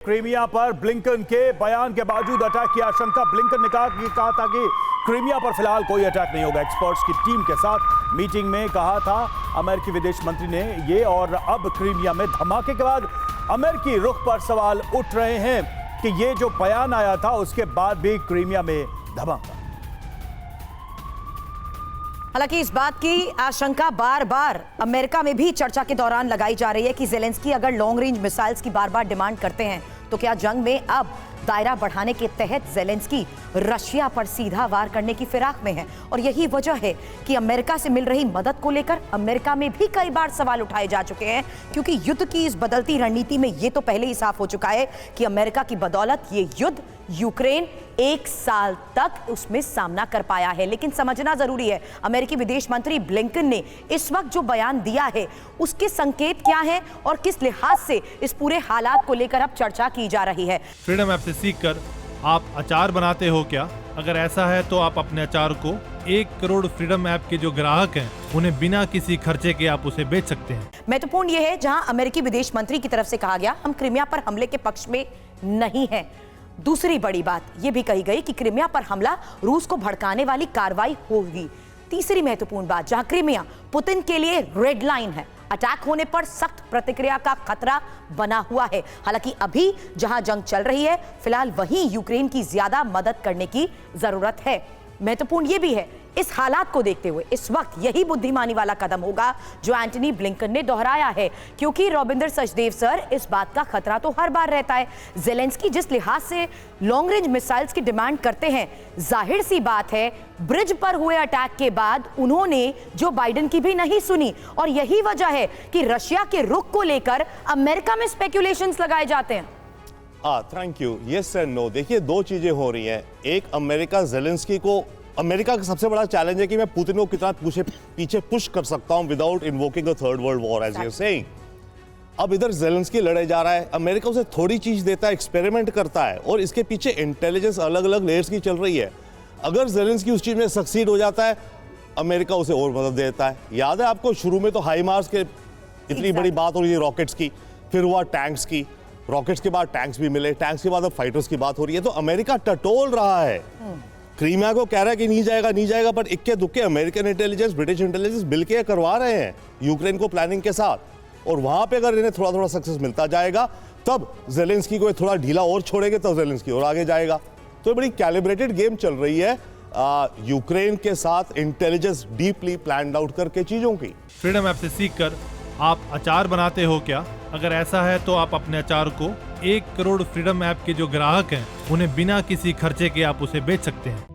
Crimea पर Blinken के बयान के बावजूद अटैक की आशंका। ब्लिंकन ने कहा था कि क्रीमिया पर फिलहाल कोई अटैक नहीं होगा। एक्सपर्ट्स की टीम के साथ मीटिंग में कहा था अमेरिकी विदेश मंत्री ने ये। और अब क्रीमिया में धमाके के बाद अमेरिकी रुख पर सवाल उठ रहे हैं कि ये जो बयान आया था उसके बाद भी क्रीमिया में धमाका। हालांकि इस बात की आशंका बार बार अमेरिका में भी चर्चा के दौरान लगाई जा रही है कि ज़ेलेंस्की अगर लॉन्ग रेंज मिसाइल्स की बार बार डिमांड करते हैं तो क्या जंग में अब दायरा बढ़ाने के तहत ज़ेलेंस्की रशिया पर सीधा वार करने की फिराक में है। और यही वजह है कि अमेरिका से मिल रही मदद को लेकर अमेरिका में भी कई बार सवाल उठाए जा चुके हैं, क्योंकि युद्ध की इस बदलती रणनीति में ये तो पहले ही साफ हो चुका है कि अमेरिका की बदौलत ये युद्ध यूक्रेन 1 साल तक उसमें सामना कर पाया है। लेकिन समझना जरूरी है, अमेरिकी विदेश मंत्री ब्लिंकन ने इस वक्त जो बयान दिया है उसके संकेत क्या हैं और किस लिहाज से इस पूरे हालात को लेकर अब चर्चा की जा रही है। फ्रीडम ऐप से सीखकर आप अचार बनाते हो क्या? अगर ऐसा है तो आप अपने अचार को 1 करोड़ फ्रीडम ऐप के जो ग्राहक हैं उन्हें बिना किसी खर्चे के आप उसे बेच सकते हैं। महत्वपूर्ण यह है, जहां अमेरिकी विदेश मंत्री की तरफ से कहा गया हम क्रीमिया पर हमले के पक्ष में नहीं हैं। दूसरी बड़ी बात यह भी कही गई कि क्रीमिया पर हमला रूस को भड़काने वाली कार्रवाई होगी। तीसरी महत्वपूर्ण बात, जहां क्रीमिया पुतिन के लिए रेड लाइन है, अटैक होने पर सख्त प्रतिक्रिया का खतरा बना हुआ है। हालांकि अभी जहां जंग चल रही है फिलहाल वहीं यूक्रेन की ज्यादा मदद करने की जरूरत है। महत्वपूर्ण यह भी है, इस हालात को देखते हुए इस वक्त यही बुद्धिमानी वाला कदम होगा जो एंटनी ब्लिंकन ने दोहराया है, क्योंकि रविंद्र सचदेव सर, इस बात का खतरा तो हर बार रहता है। ज़ेलेंस्की जिस लिहाज से लॉन्ग रेंज मिसाइल्स की डिमांड करते हैं, जाहिर सी बात है ब्रिज पर हुए अटैक के बाद उन्होंने जो बाइडेन की भी नहीं सुनी। और यही वजह है कि रशिया के रुख को लेकर अमेरिका में स्पेकुलेशंस लगाए जाते हैं। Thank you. Yes and no. देखिए, दो चीजें हो रही हैं। एक, अमेरिका का सबसे बड़ा चैलेंज है कि मैं पुतिन को कितना पीछे पुश कर सकता हूं without invoking a third world war, as you saying. अब इधर ज़ेलेंस्की लड़े जा रहा है, अमेरिका उसे थोड़ी चीज देता है, एक्सपेरिमेंट करता है, और इसके पीछे इंटेलिजेंस अलग अलग लेयर्स की चल रही है। अगर ज़ेलेंस्की उस चीज में सक्सीड हो जाता है, अमेरिका उसे और मदद देता है। याद है आपको, शुरू में तो हाई मार्स के इतनी बड़ी बात हो रही है रॉकेट्स की, फिर हुआ टैंक्स की, रॉकेट्स के बाद टैंक्स भी मिले, टैंक्स के बाद अब फाइटर्स की बात हो रही है। तो अमेरिका टटोल रहा है, क्रीमिया को कह रहा है कि नहीं जाएगा, पर इक्के दुक्के अमेरिकन इंटेलिजेंस, ब्रिटिश इंटेलिजेंस मिलके करवा रहे हैं यूक्रेन को प्लानिंग के साथ। और वहां पे अगर इन्हें थोड़ा थोड़ा सक्सेस मिलता जाएगा तब ज़ेलेंस्की को थोड़ा ढीला और छोड़ेंगे, तब ज़ेलेंस्की और आगे जाएगा। तो बड़ी कैलिब्रेटेड गेम चल रही है यूक्रेन के साथ, इंटेलिजेंस डीपली प्लान्ड आउट करके चीजों की। फ्रीडम ऐप से सीखकर आप अचार बनाते हो क्या? अगर ऐसा है तो आप अपने अचार को 1 करोड़ फ्रीडम ऐप के जो ग्राहक हैं उन्हें बिना किसी खर्चे के आप उसे बेच सकते हैं।